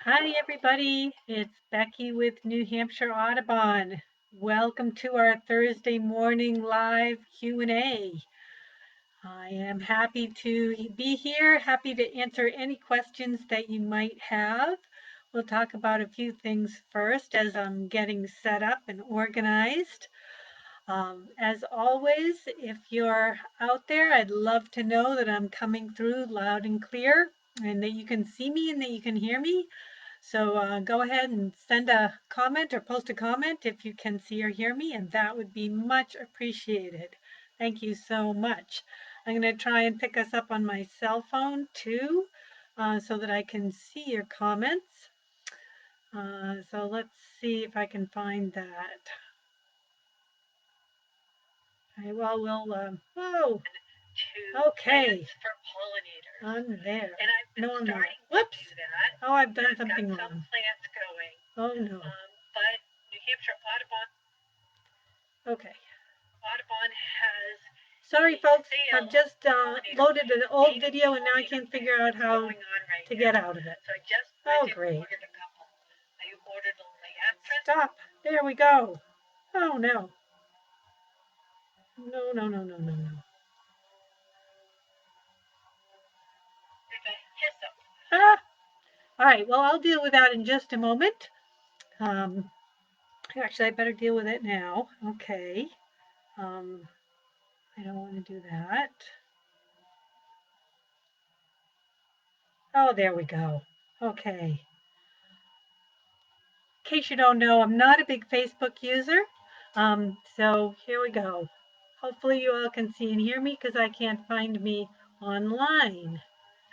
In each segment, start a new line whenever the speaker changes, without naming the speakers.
Hi, everybody. It's Becky with New Hampshire Audubon. Welcome to our Thursday morning live Q&A. I am happy to be here, happy to answer any questions that you might have. We'll talk about a few things first as I'm getting set up and organized. As always, if you're out there, I'd love to know that I'm coming through loud and clear and that you can see me and that you can hear me. So go ahead and send a comment or post a comment if you can see or hear me, and that would be much appreciated. Thank you so much. I'm going to try and pick us up on my cell phone too, so that I can see your comments. So let's see if I can find that. All right, well, whoa, okay. For pollinators. I'm there. And I've been starting to do that. Oh, I've done something wrong. Some plants going. Oh no. But New Hampshire Audubon. Okay. Audubon has. Sorry, folks. I've just loaded an old video and now I can't figure out how to get out of it. So I just great. Ordered a couple. I ordered a Liatris. Stop. There we go. Oh no. No, no, no, no, no, no. Ah. All right, well, I'll deal with that in just a moment. Actually, I better deal with it now. Okay. I don't want to do that. Oh, there we go. Okay. In case you don't know, I'm not a big Facebook user. So here we go. Hopefully you all can see and hear me because I can't find me online.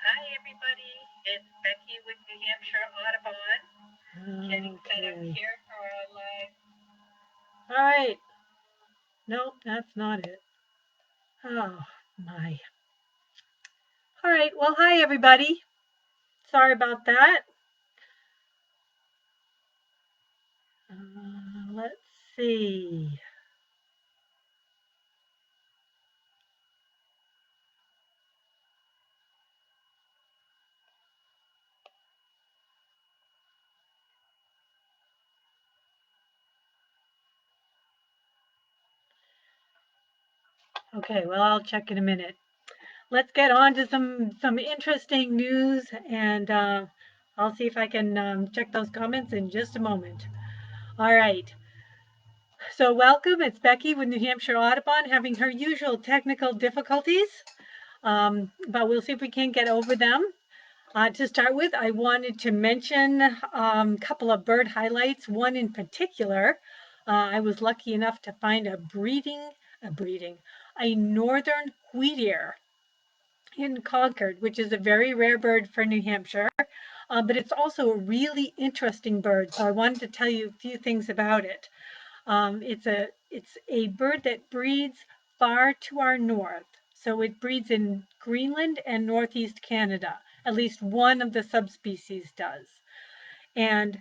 Hi, everybody. It's Becky with New Hampshire Audubon. Getting set up here for our live. All right. Nope, that's not it. Oh, my. All right. Well, hi, everybody. Sorry about that. Let's see. Okay, well, I'll check in a minute. Let's get on to some interesting news, and I'll see if I can check those comments in just a moment. All right. So welcome. It's Becky with New Hampshire Audubon having her usual technical difficulties, but we'll see if we can get over them. To start with, I wanted to mention a couple of bird highlights. One in particular, I was lucky enough to find a Northern Wheateater in Concord, which is a very rare bird for New Hampshire, but it's also a really interesting bird. So I wanted to tell you a few things about it. It's a bird that breeds far to our north. So it breeds in Greenland and northeast Canada. At least one of the subspecies does. And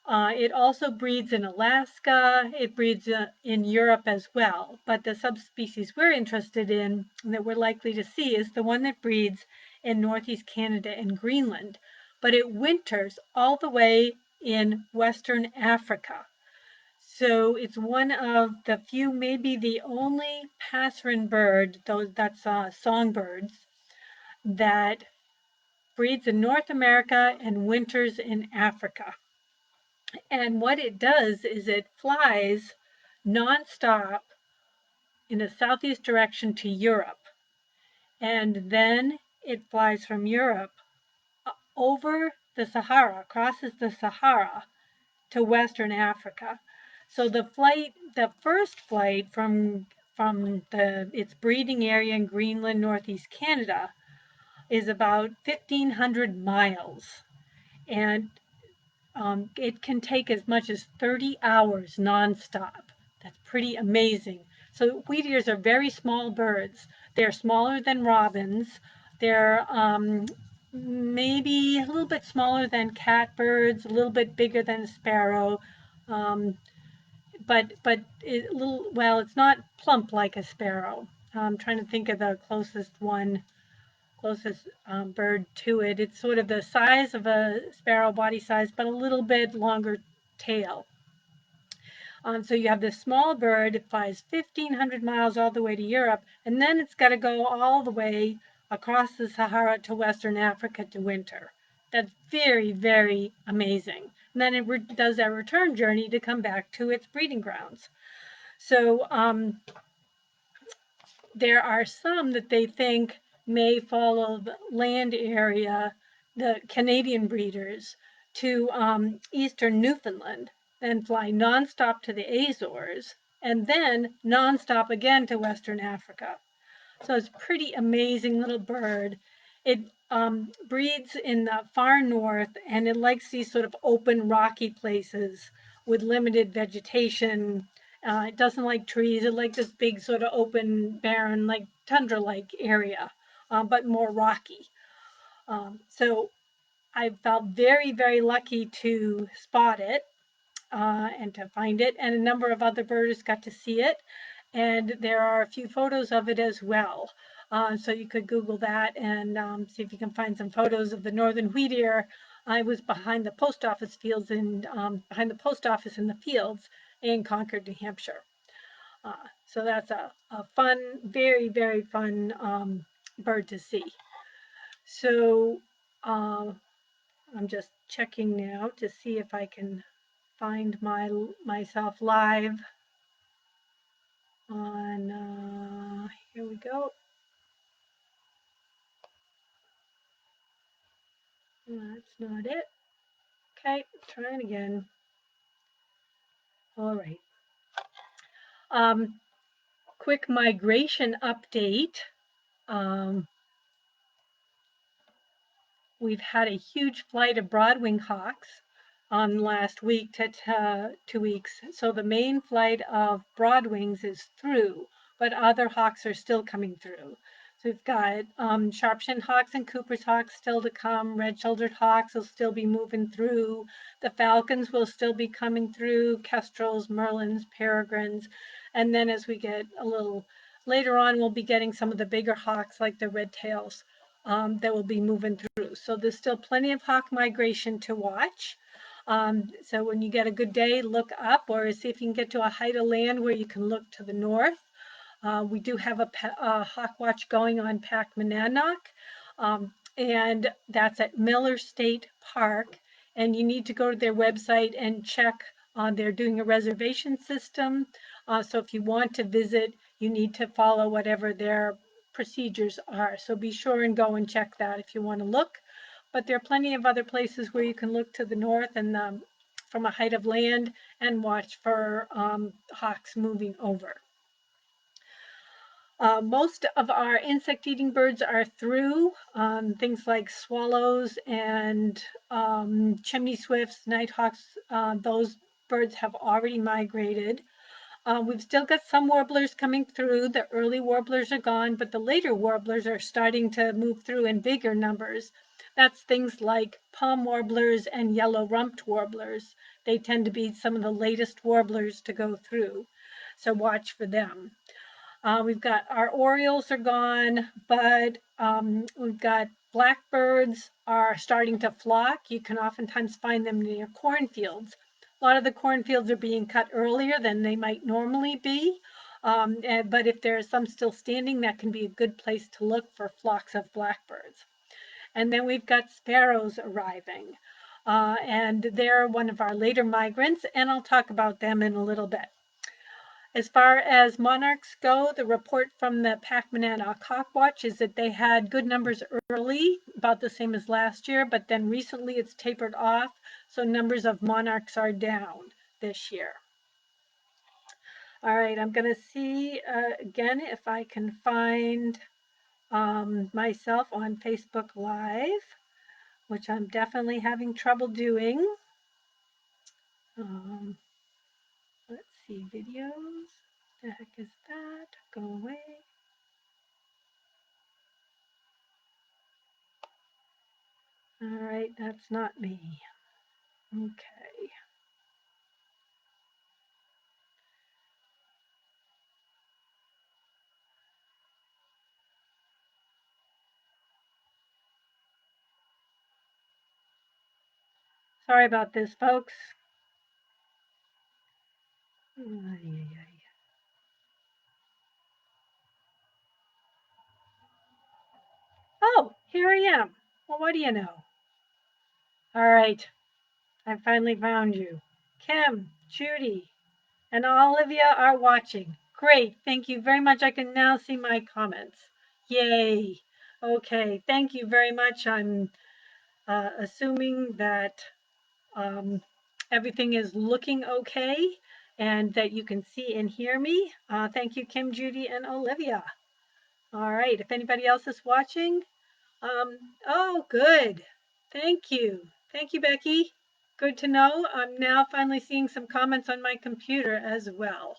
it also breeds in Alaska. It breeds in Europe as well. But the subspecies we're interested in, that we're likely to see, is the one that breeds in northeast Canada and Greenland. But it winters all the way in Western Africa. So it's one of the few, maybe the only passerine bird, that's songbirds, that breeds in North America and winters in Africa. And what it does is it flies nonstop in a southeast direction to Europe. And then it flies from Europe over the Sahara, crosses the Sahara to Western Africa. So the first flight from its breeding area in Greenland, northeast Canada, is about 1,500 miles, and it can take as much as 30 hours nonstop. That's pretty amazing. So wheatears are very small birds. They're smaller than robins. They're maybe a little bit smaller than catbirds, a little bit bigger than a sparrow. But it's not plump like a sparrow. I'm trying to think of the closest one. closest bird to it. It's sort of the size of a sparrow, body size, but a little bit longer tail. So you have this small bird. It flies 1,500 miles all the way to Europe, and then it's got to go all the way across the Sahara to Western Africa to winter. That's very, very amazing. And then it does that return journey to come back to its breeding grounds. So there are some that they think may follow the land area, the Canadian breeders, to eastern Newfoundland, then fly nonstop to the Azores, and then nonstop again to Western Africa. So it's a pretty amazing little bird. It breeds in the far north, and it likes these sort of open, rocky places with limited vegetation. It doesn't like trees. It likes this big sort of open, barren, like tundra-like area, but more rocky. So I felt very, very lucky to spot it and to find it, and a number of other birders got to see it. And there are a few photos of it as well. So you could Google that and see if you can find some photos of the Northern Wheateater. I was behind the post office fields and behind the post office in the fields in Concord, New Hampshire. So that's a fun, very, very fun bird to see. So I'm just checking now to see if I can find myself live on, here we go. That's not it. Okay, trying again. All right. Quick migration update. We've had a huge flight of broadwing hawks last week to 2 weeks. So the main flight of broadwings is through, but other hawks are still coming through. So we've got sharp-shinned hawks and Cooper's hawks still to come. Red-shouldered hawks will still be moving through. The falcons will still be coming through. Kestrels, merlins, peregrines. And then as we get a little later on, we'll be getting some of the bigger hawks like the red tails that will be moving through. So there's still plenty of hawk migration to watch. So when you get a good day, look up or see if you can get to a height of land where you can look to the north. We do have a hawk watch going on Pac Monadnock, and that's at Miller State Park. And you need to go to their website and check on they're doing a reservation system. So if you want to visit, you need to follow whatever their procedures are. So be sure and go and check that if you want to look. But there are plenty of other places where you can look to the north and from a height of land and watch for hawks moving over. Most of our insect-eating birds are through. Things like swallows and chimney swifts, nighthawks, those birds have already migrated. We've still got some warblers coming through. The early warblers are gone, but the later warblers are starting to move through in bigger numbers. That's things like palm warblers and yellow-rumped warblers. They tend to be some of the latest warblers to go through, so watch for them. We've got our orioles are gone, but we've got blackbirds are starting to flock. You can oftentimes find them near cornfields. A lot of the cornfields are being cut earlier than they might normally be. But if there are some still standing, that can be a good place to look for flocks of blackbirds. And then we've got sparrows arriving. And they're one of our later migrants, and I'll talk about them in a little bit. As far as monarchs go, the report from the Pac Monadnock Hawk Watch is that they had good numbers early, about the same as last year, but then recently it's tapered off, so numbers of monarchs are down this year. All right, I'm going to see again if I can find myself on Facebook Live, which I'm definitely having trouble doing. Let's see, videos. The heck is that? Go away. All right, that's not me. Okay. Sorry about this, folks. Oh, here I am. Well, what do you know? All right, I finally found you. Kim, Judy, and Olivia are watching. Great, thank you very much. I can now see my comments. Yay. Okay, thank you very much. I'm assuming that um, everything is looking okay and that you can see and hear me. Thank you, Kim, Judy, and Olivia. All right, if anybody else is watching, oh, good. Thank you. Thank you, Becky. Good to know. I'm now finally seeing some comments on my computer as well.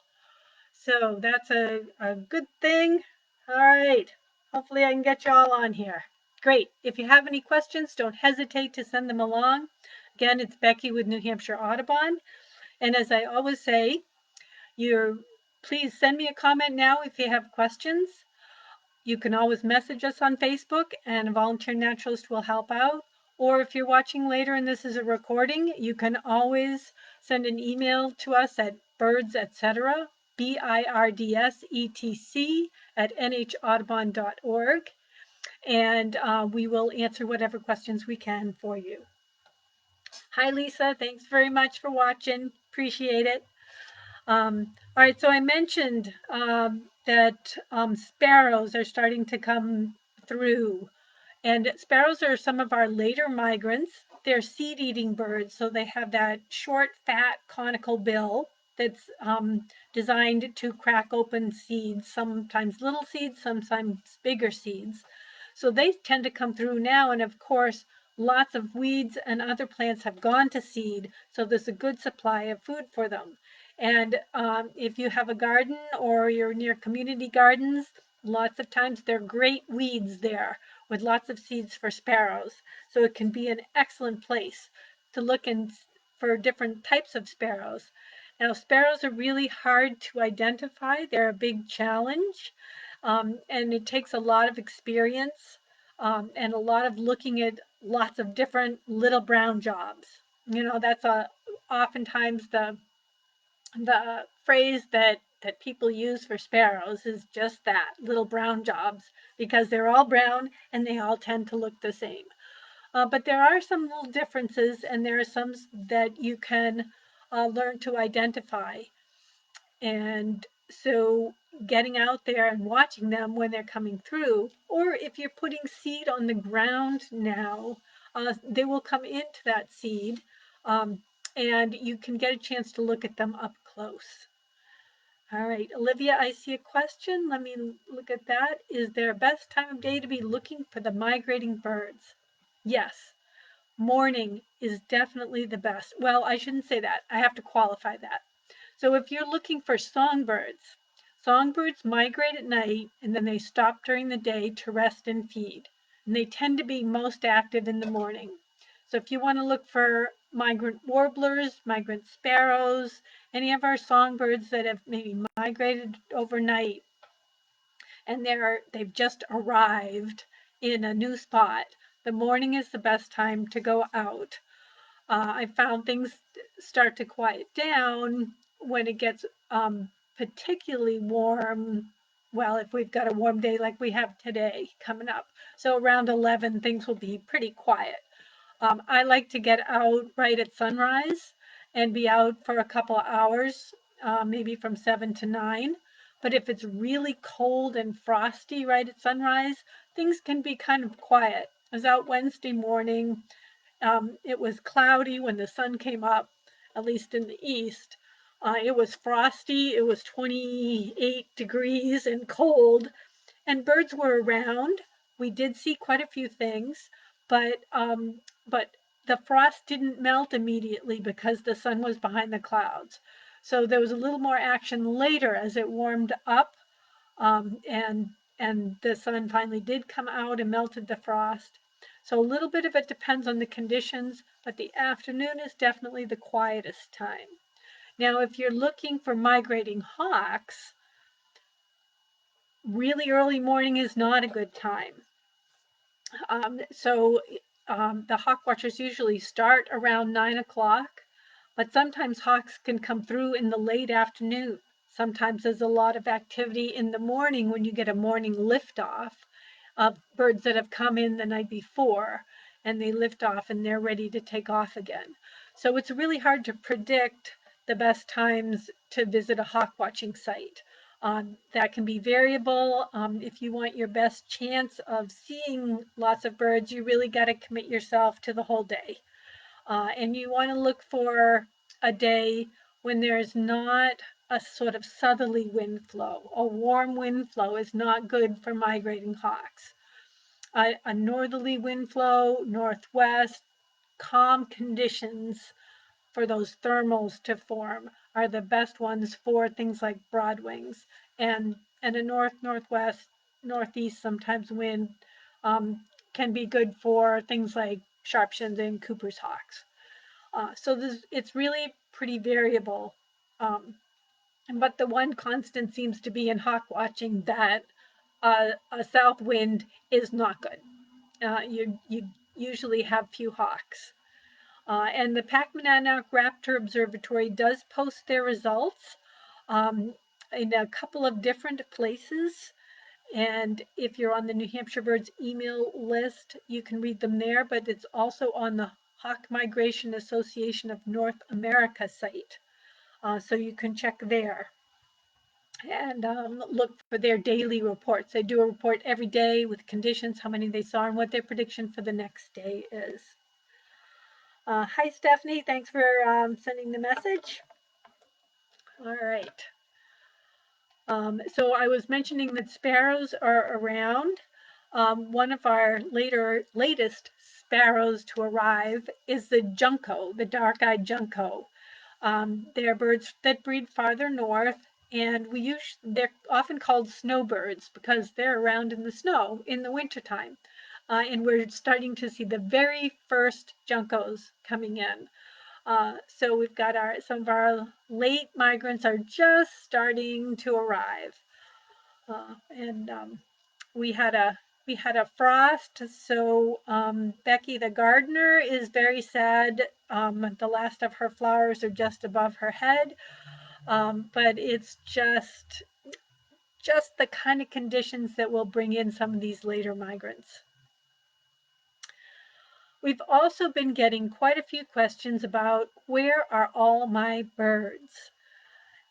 So that's a good thing. All right. Hopefully I can get you all on here. Great. If you have any questions, don't hesitate to send them along. Again, it's Becky with New Hampshire Audubon. And as I always say, please send me a comment now if you have questions. You can always message us on Facebook and a volunteer naturalist will help out. Or if you're watching later and this is a recording, you can always send an email to us at birds, etc., BIRDSETC at NHAudubon.org. And we will answer whatever questions we can for you. Hi, Lisa. Thanks very much for watching. Appreciate it. All right, so I mentioned that sparrows are starting to come through. And sparrows are some of our later migrants. They're seed-eating birds, so they have that short, fat, conical bill that's designed to crack open seeds, sometimes little seeds, sometimes bigger seeds. So they tend to come through now, and of course, lots of weeds and other plants have gone to seed, so there's a good supply of food for them. And if you have a garden or you're near community gardens, lots of times there are great weeds there with lots of seeds for sparrows. So it can be an excellent place to look in for different types of sparrows. Now, sparrows are really hard to identify. They're a big challenge, and it takes a lot of experience and a lot of looking at lots of different little brown jobs. You know, that's oftentimes the phrase that people use for sparrows is just that, little brown jobs, because they're all brown and they all tend to look the same. But there are some little differences, and there are some that you can learn to identify. And so getting out there and watching them when they're coming through, or if you're putting seed on the ground now, they will come into that seed, and you can get a chance to look at them up close. All right, Olivia, I see a question. Let me look at that. Is there a best time of day to be looking for the migrating birds? Yes, morning is definitely the best. Well, I shouldn't say that. I have to qualify that. So if you're looking for songbirds, songbirds migrate at night and then they stop during the day to rest and feed. And they tend to be most active in the morning. So if you want to look for migrant warblers, migrant sparrows, any of our songbirds that have maybe migrated overnight and they've just arrived in a new spot, the morning is the best time to go out. I found things start to quiet down when it gets particularly warm. Well, if we've got a warm day like we have today coming up. So around 11, things will be pretty quiet. I like to get out right at sunrise and be out for a couple of hours, maybe from 7 to 9. But if it's really cold and frosty right at sunrise, things can be kind of quiet. I was out Wednesday morning. It was cloudy when the sun came up, at least in the east. It was frosty. It was 28 degrees and cold, and birds were around. We did see quite a few things, but the frost didn't melt immediately because the sun was behind the clouds. So there was a little more action later as it warmed up, and the sun finally did come out and melted the frost. So a little bit of it depends on the conditions, but the afternoon is definitely the quietest time. Now, if you're looking for migrating hawks, really early morning is not a good time. So the hawk watchers usually start around 9 o'clock, but sometimes hawks can come through in the late afternoon. Sometimes there's a lot of activity in the morning when you get a morning liftoff of birds that have come in the night before, and they lift off and they're ready to take off again. So it's really hard to predict the best times to visit a hawk watching site. That can be variable. If you want your best chance of seeing lots of birds, you really got to commit yourself to the whole day. And you want to look for a day when there's not a sort of southerly wind flow. A warm wind flow is not good for migrating hawks. A northerly wind flow, northwest, calm conditions for those thermals to form are the best ones for things like broadwings, and a northwest, northeast sometimes wind can be good for things like sharpshins and Cooper's hawks. So it's really pretty variable. But the one constant seems to be in hawk watching that a south wind is not good. You usually have few hawks. And the Pac-Monadnock Raptor Observatory does post their results in a couple of different places. And if you're on the New Hampshire Birds email list, you can read them there, but it's also on the Hawk Migration Association of North America site. So you can check there and look for their daily reports. They do a report every day with conditions, how many they saw, and what their prediction for the next day is. Hi, Stephanie. Thanks for sending the message. All right. So I was mentioning that sparrows are around. One of our latest sparrows to arrive is the junco, the dark-eyed junco. They're birds that breed farther north, and they're often called snowbirds because they're around in the snow in the wintertime. And we're starting to see the very first juncos coming in. So we've got some of our late migrants are just starting to arrive. And we had a frost, so Becky the gardener is very sad. The last of her flowers are just above her head, but it's just the kind of conditions that will bring in some of these later migrants. We've also been getting quite a few questions about where are all my birds?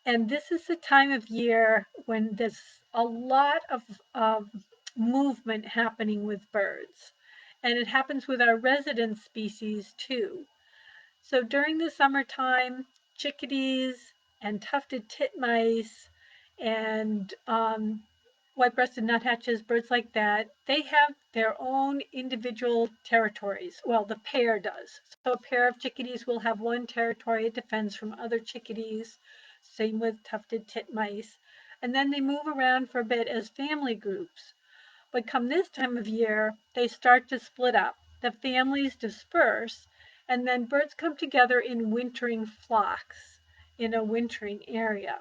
And this is the time of year when there's a lot of movement happening with birds. And it happens with our resident species too. So during the summertime, chickadees and tufted titmice and white-breasted nuthatches, birds like that, they have their own individual territories. Well, the pair does. So a pair of chickadees will have one territory it defends from other chickadees. Same with tufted titmice. And then they move around for a bit as family groups. But come this time of year, they start to split up. The families disperse, and then birds come together in wintering flocks in a wintering area.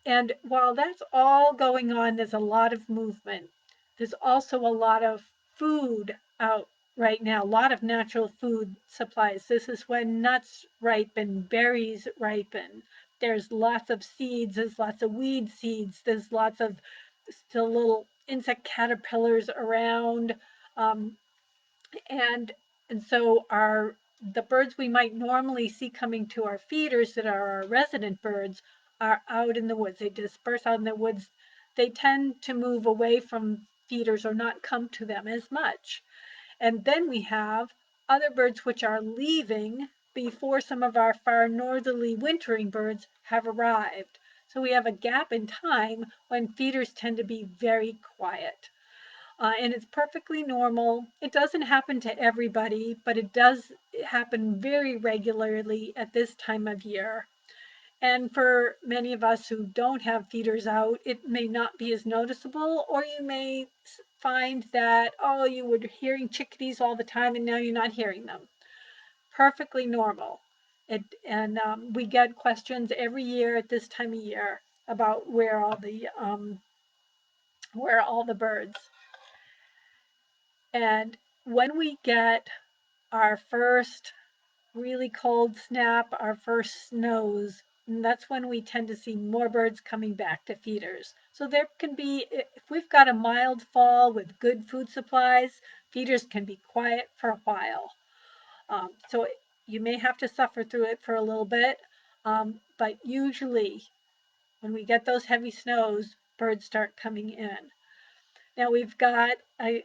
And while that's all going on, there's a lot of movement. There's also a lot of food out right now, a lot of natural food supplies. This is when nuts ripen, berries ripen. There's lots of seeds, there's lots of weed seeds, there's lots of still little insect caterpillars around. Um, and so the birds we might normally see coming to our feeders that are our resident birds are out in the woods. They disperse out in the woods. They tend to move away from feeders or not come to them as much. And then we have other birds which are leaving before some of our far northerly wintering birds have arrived. So we have a gap in time when feeders tend to be very quiet. And it's perfectly normal. It doesn't happen to everybody, but it does happen very regularly at this time of year. And for many of us who don't have feeders out, it may not be as noticeable, or you may find that, oh, you were hearing chickadees all the time and now you're not hearing them. Perfectly normal. And we get questions every year at this time of year about where all the birds. And when we get our first really cold snap, our first snows, and that's when we tend to see more birds coming back to feeders. So there can be, if we've got a mild fall with good food supplies, feeders can be quiet for a while. So you may have to suffer through it for a little bit, but usually when we get those heavy snows, birds start coming in. Now we've got a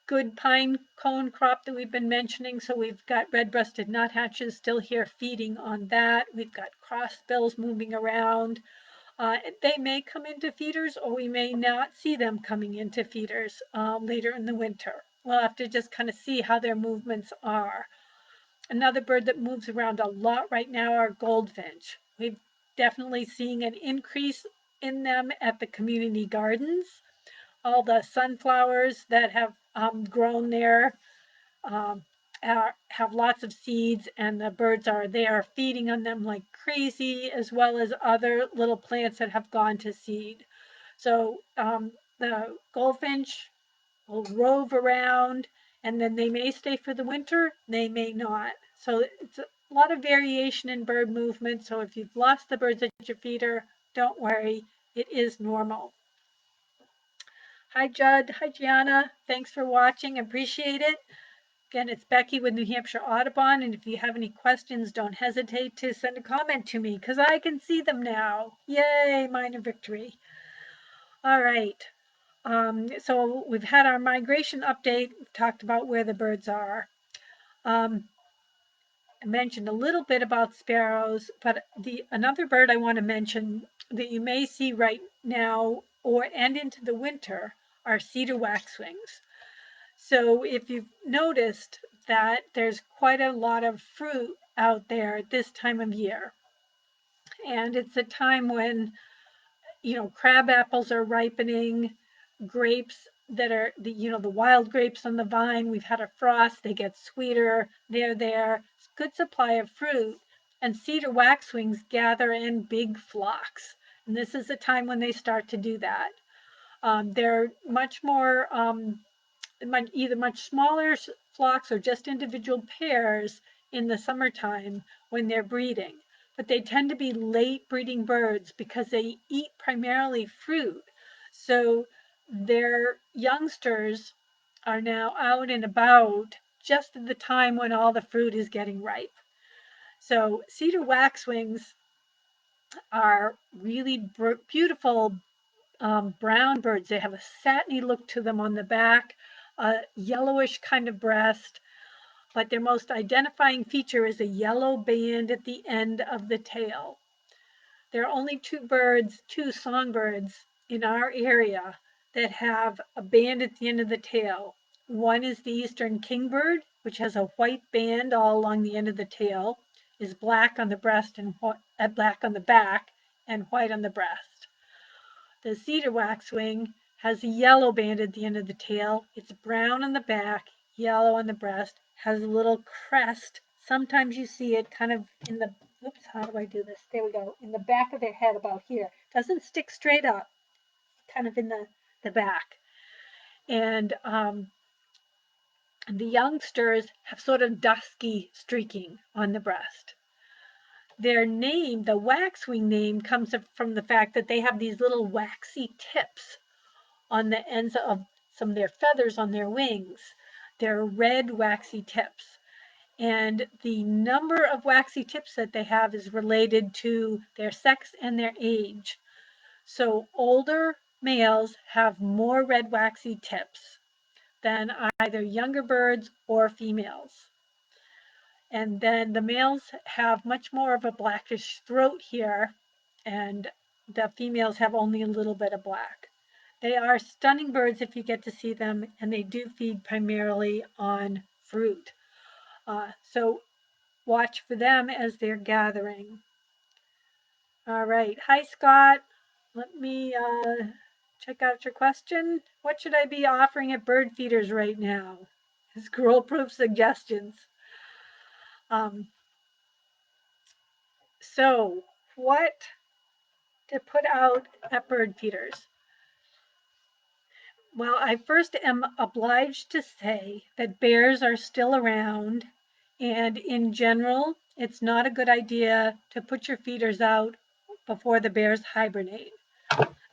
good pine cone crop that we've been mentioning. So we've got red-breasted nuthatches still here feeding on that. We've got crossbills moving around. They may come into feeders, or we may not see them coming into feeders later in the winter. We'll have to just kind of see how their movements are. Another bird that moves around a lot right now are goldfinch. We've definitely seeing an increase in them at the community gardens. All the sunflowers that have grown there have lots of seeds, and the birds are there feeding on them like crazy, as well as other little plants that have gone to seed. So the goldfinch will rove around, and then they may stay for the winter, they may not. So it's a lot of variation in bird movement. So if you've lost the birds at your feeder, don't worry, it is normal. Hi, Judd. Hi, Gianna. Thanks for watching. Appreciate it. Again, it's Becky with New Hampshire Audubon. And if you have any questions, don't hesitate to send a comment to me because I can see them now. Yay, minor victory. All right. So we've had our migration update. We've talked about where the birds are. I mentioned a little bit about sparrows, but another bird I want to mention that you may see right now and into the winter are cedar waxwings. So if you've noticed that there's quite a lot of fruit out there at this time of year, and it's a time when, crab apples are ripening, grapes that are the wild grapes on the vine, we've had a frost, they get sweeter, they're there, it's a good supply of fruit, and cedar waxwings gather in big flocks. And this is the time when they start to do that. They're much more either much smaller flocks or just individual pairs in the summertime when they're breeding. But they tend to be late breeding birds because they eat primarily fruit. So their youngsters are now out and about just at the time when all the fruit is getting ripe. So cedar waxwings are really beautiful brown birds. They have a satiny look to them on the back, a yellowish kind of breast, but their most identifying feature is a yellow band at the end of the tail. There are only two songbirds in our area that have a band at the end of the tail. One is the eastern kingbird, which has a white band all along the end of the tail, is black on the breast and black on the back, and white on the breast. The cedar waxwing has a yellow band at the end of the tail. It's brown on the back, yellow on the breast, has a little crest. Sometimes you see it kind of in the, oops, how do I do this? There we go, in the back of their head about here. Doesn't stick straight up, kind of in the back. And the youngsters have sort of dusky streaking on the breast. Their name, the waxwing name, comes from the fact that they have these little waxy tips on the ends of some of their feathers on their wings. They're red waxy tips. And the number of waxy tips that they have is related to their sex and their age. So older males have more red waxy tips than either younger birds or females. And then the males have much more of a blackish throat here, and the females have only a little bit of black. They are stunning birds if you get to see them, and they do feed primarily on fruit. So watch for them as they're gathering. All right. Hi, Scott. Let me check out your question. What should I be offering at bird feeders right now? Squirrel-proof suggestions. So what to put out at bird feeders? Well, I first am obliged to say that bears are still around, and in general, it's not a good idea to put your feeders out before the bears hibernate.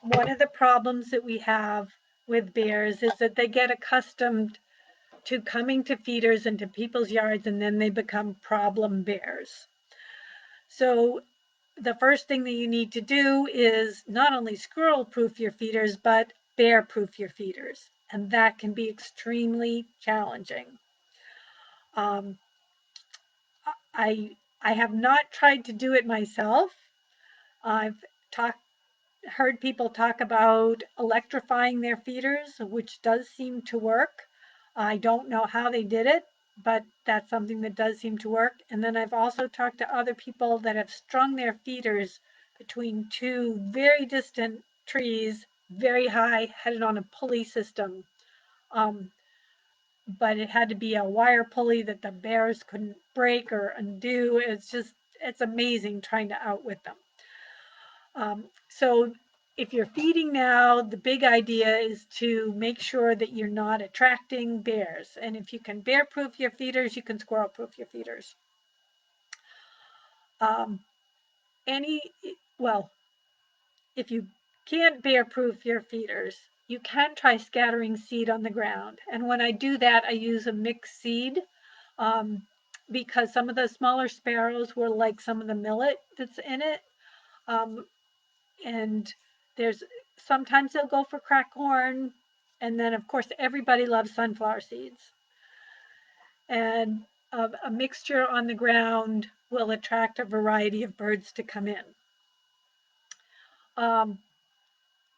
One of the problems that we have with bears is that they get accustomed to coming to feeders and to people's yards, and then they become problem bears. So the first thing that you need to do is not only squirrel proof your feeders, but bear proof your feeders. And that can be extremely challenging. Um, I have not tried to do it myself. I've heard people talk about electrifying their feeders, which does seem to work. I don't know how they did it, but that's something that does seem to work. And then I've also talked to other people that have strung their feeders between two very distant trees, very high, headed on a pulley system. Um, but it had to be a wire pulley that the bears couldn't break or undo. It's amazing trying to outwit them. So if you're feeding now, the big idea is to make sure that you're not attracting bears. And if you can bear proof your feeders, you can squirrel proof your feeders. Any, well, if you can't bear proof your feeders, you can try scattering seed on the ground. And when I do that, I use a mixed seed because some of the smaller sparrows will like some of the millet that's in it. And there's sometimes they'll go for crack corn, and then of course everybody loves sunflower seeds. And a mixture on the ground will attract a variety of birds to come in.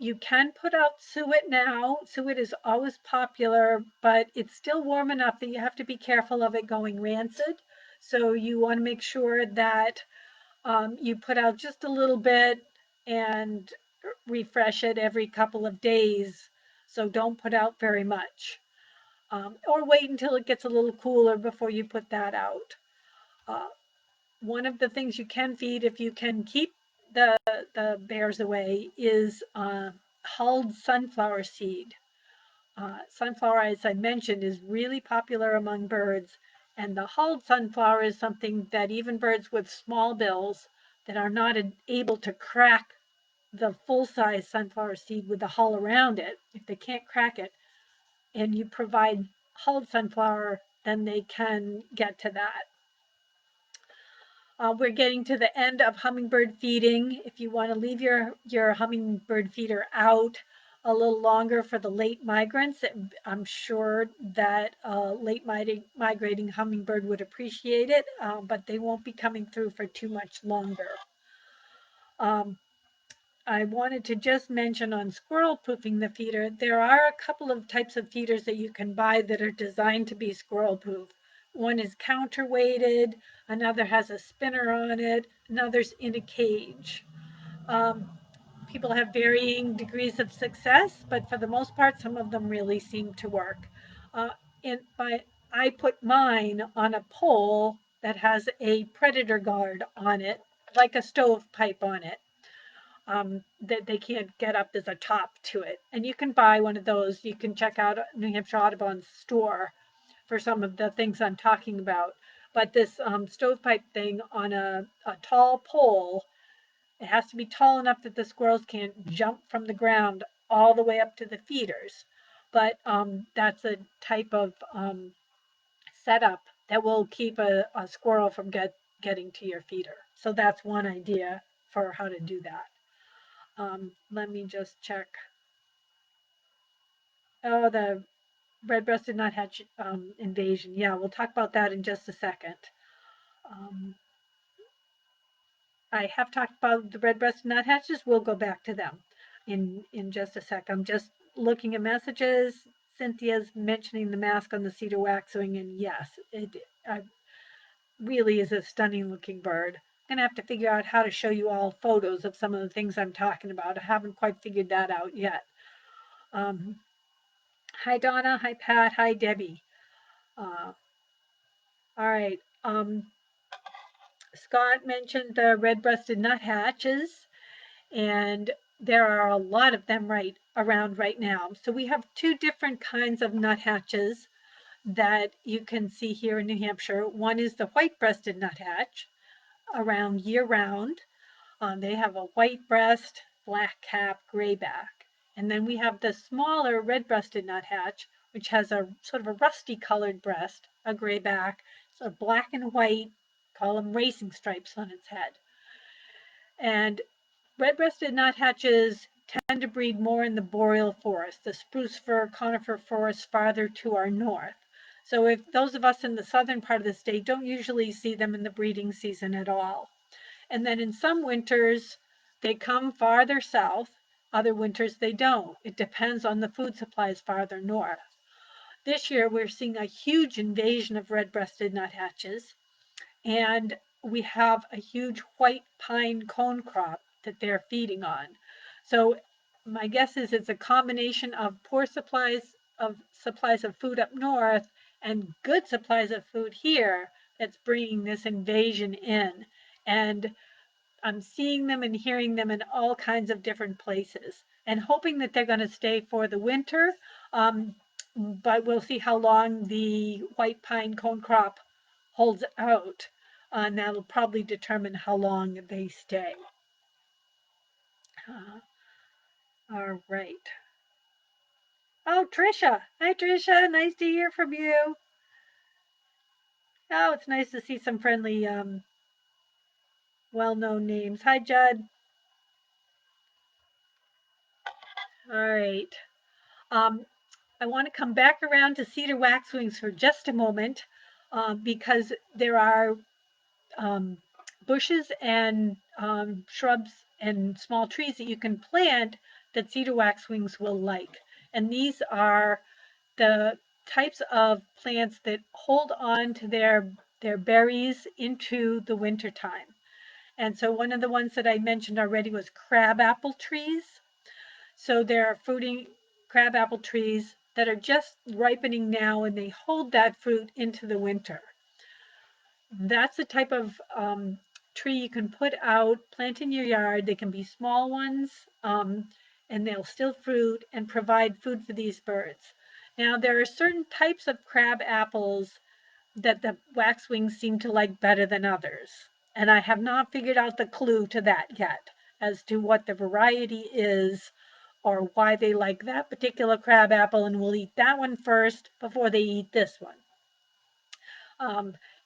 You can put out suet now. Suet is always popular, but it's still warm enough that you have to be careful of it going rancid. So you want to make sure that you put out just a little bit and refresh it every couple of days. So don't put out very much. Or wait until it gets a little cooler before you put that out. Uh, One of the things you can feed if you can keep the bears away is hulled sunflower seed. Sunflower, as I mentioned, is really popular among birds, and the hulled sunflower is something that even birds with small bills that are not able to crack the full-size sunflower seed with the hull around it, if they can't crack it, and you provide hulled sunflower, then they can get to that. We're getting to the end of hummingbird feeding. If you want to leave your hummingbird feeder out a little longer for the late migrants, I'm sure that late migrating hummingbird would appreciate it, but they won't be coming through for too much longer. I wanted to just mention on squirrel proofing the feeder, there are a couple of types of feeders that you can buy that are designed to be squirrel proof. One is counterweighted, another has a spinner on it, another's in a cage. Um, People have varying degrees of success, but for the most part, some of them really seem to work. Uh, I put mine on a pole that has a predator guard on it, like a stovepipe on it, that they can't get up. There's a top to it. And you can buy one of those. You can check out New Hampshire Audubon's store for some of the things I'm talking about. But this stovepipe thing on a tall pole, it has to be tall enough that the squirrels can't jump from the ground all the way up to the feeders. But that's a type of setup that will keep a squirrel from getting to your feeder. So that's one idea for how to do that. Let me just check. Oh, the red-breasted nuthatch invasion. Yeah, we'll talk about that in just a second. Um, I have talked about the red-breasted nuthatches. We'll go back to them in just a sec. I'm just looking at messages. Cynthia's mentioning the mask on the cedar waxwing, and yes, it really is a stunning-looking bird. I'm gonna have to figure out how to show you all photos of some of the things I'm talking about. I haven't quite figured that out yet. Hi, Donna. Hi, Pat. Hi, Debbie. All right. Scott mentioned the red-breasted nuthatches, and there are a lot of them around right now. So we have two different kinds of nuthatches that you can see here in New Hampshire. One is the white-breasted nuthatch, around year-round. They have a white breast, black cap, gray back. And then we have the smaller red-breasted nuthatch, which has a sort of a rusty colored breast, a gray back, so black and white, call them racing stripes on its head. And red-breasted nuthatches tend to breed more in the boreal forest, the spruce fir, conifer forest farther to our north. So if those of us in the southern part of the state don't usually see them in the breeding season at all. And then in some winters, they come farther south. Other winters, they don't. It depends on the food supplies farther north. This year, we're seeing a huge invasion of red-breasted nuthatches, and we have a huge white pine cone crop that they're feeding on. So my guess is it's a combination of poor supplies of food up north and good supplies of food here that's bringing this invasion in. And I'm seeing them and hearing them in all kinds of different places and hoping that they're going to stay for the winter. But we'll see how long the white pine cone crop holds out. And that'll probably determine how long they stay. All right. Oh, Trisha. Hi, Trisha. Nice to hear from you. Oh, it's nice to see some friendly, well-known names. Hi, Judd. All right. I want to come back around to cedar waxwings for just a moment because there are bushes and shrubs and small trees that you can plant that cedar waxwings will like. And these are the types of plants that hold on to their berries into the winter time. And so one of the ones that I mentioned already was crabapple trees. So there are fruiting crabapple trees that are just ripening now and they hold that fruit into the winter. That's the type of tree you can put out, plant in your yard. They can be small ones and they'll still fruit and provide food for these birds. Now, there are certain types of crab apples that the waxwings seem to like better than others. And I have not figured out the clue to that yet as to what the variety is or why they like that particular crab apple and will eat that one first before they eat this one.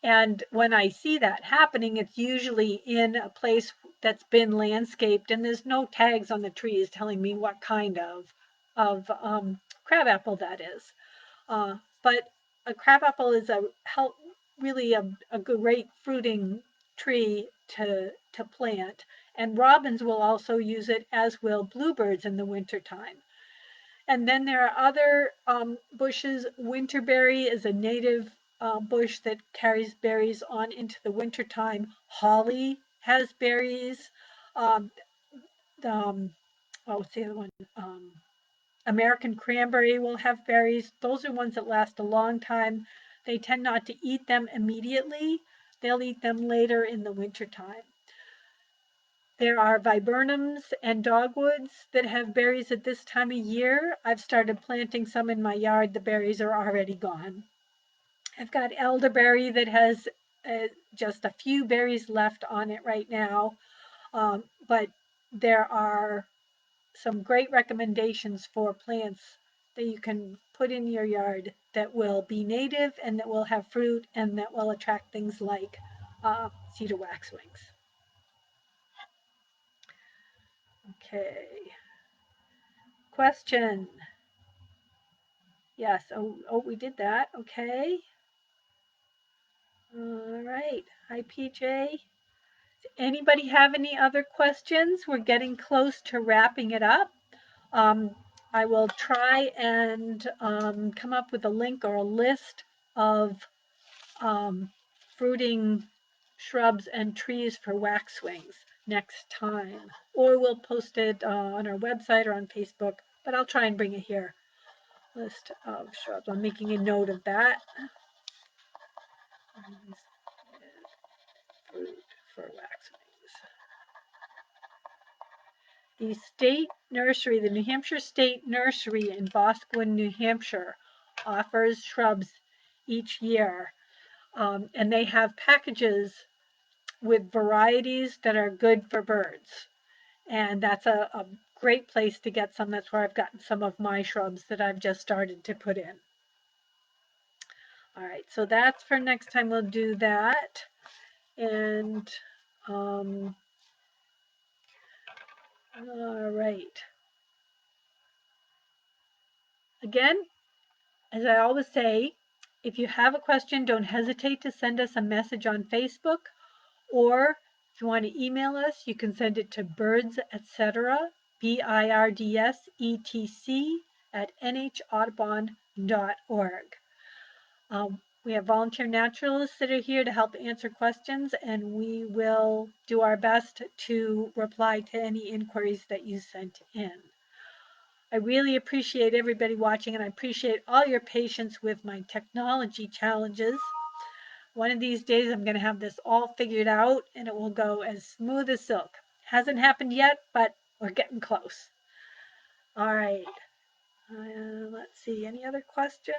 And when I see that happening, it's usually in a place that's been landscaped and there's no tags on the trees telling me what kind of crabapple that is. But a crabapple is really a great fruiting tree to plant. And robins will also use it, as will bluebirds in the wintertime. And then there are other bushes. Winterberry is a native bush that carries berries on into the wintertime. Holly has berries. Um, what's the other one? American cranberry will have berries. Those are ones that last a long time. They tend not to eat them immediately. They'll eat them later in the wintertime. There are viburnums and dogwoods that have berries at this time of year. I've started planting some in my yard. The berries are already gone. I've got elderberry that has just a few berries left on it right now. But there are some great recommendations for plants that you can put in your yard that will be native and that will have fruit and that will attract things like cedar waxwings. Okay. Question. Yes. Oh, we did that. Okay. All right. Hi, PJ. Anybody have any other questions? We're getting close to wrapping it up. I will try and come up with a link or a list of fruiting shrubs and trees for waxwings next time. Or we'll post it on our website or on Facebook, but I'll try and bring it here. List of shrubs. I'm making a note of that. Fruit for waxwings. The state nursery, the New Hampshire State Nursery in Boscawen, New Hampshire, offers shrubs each year. And they have packages with varieties that are good for birds. And that's a great place to get some. That's where I've gotten some of my shrubs that I've just started to put in. All right, so that's for next time. We'll do that. And all right. Again, as I always say, if you have a question, don't hesitate to send us a message on Facebook, or if you want to email us, you can send it to birds, BIRDSETC @NHAudubon.org. We have volunteer naturalists that are here to help answer questions, and we will do our best to reply to any inquiries that you sent in. I really appreciate everybody watching, and I appreciate all your patience with my technology challenges. One of these days, I'm going to have this all figured out, and it will go as smooth as silk. Hasn't happened yet, but we're getting close. All right. Let's see. Any other questions?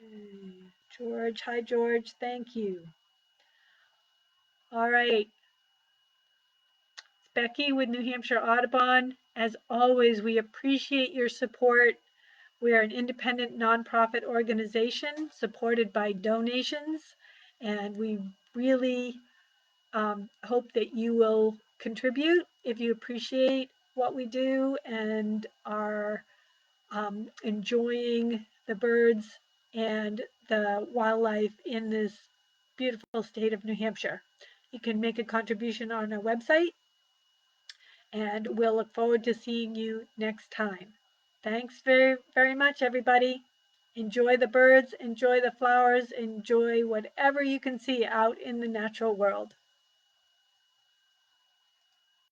Okay. George. Hi, George. Thank you. All right. It's Becky with New Hampshire Audubon. As always, we appreciate your support. We are an independent nonprofit organization supported by donations, and we really hope that you will contribute if you appreciate what we do and are enjoying the birds and the wildlife in this beautiful state of New Hampshire. You can make a contribution on our website, and we'll look forward to seeing you next time. Thanks very, very much, everybody. Enjoy the birds, enjoy the flowers, enjoy whatever you can see out in the natural world.